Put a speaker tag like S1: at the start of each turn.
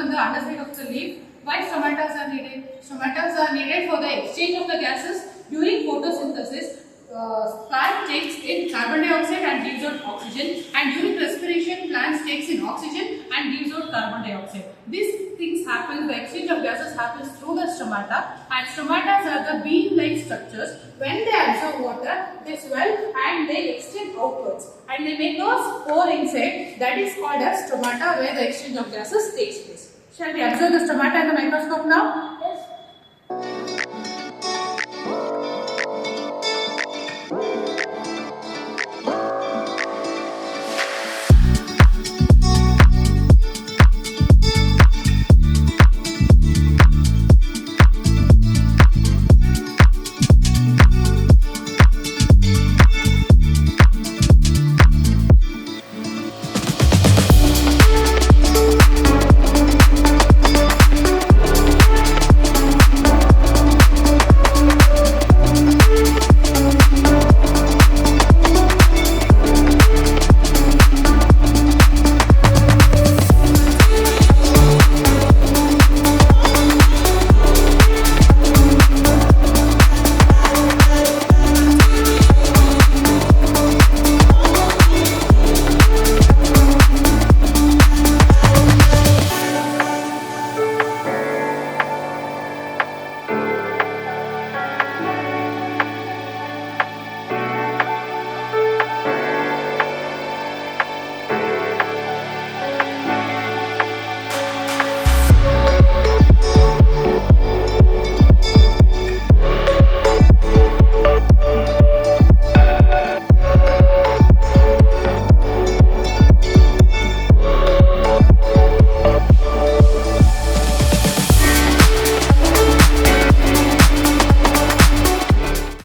S1: on the underside of the leaf. Why stomata are needed? Stomata are needed for the exchange of the gases during photosynthesis. Plant takes in carbon dioxide and gives out oxygen, and during respiration plants takes in oxygen and gives out carbon dioxide. These things happen, the exchange of gases happens through the stomata, and stomatas are the bean-like structures. When they absorb water, they swell and they extend outwards, and they make a pore inside, that is called as stomata, where the exchange of gases takes place. Shall we observe the stomata in the microscope now?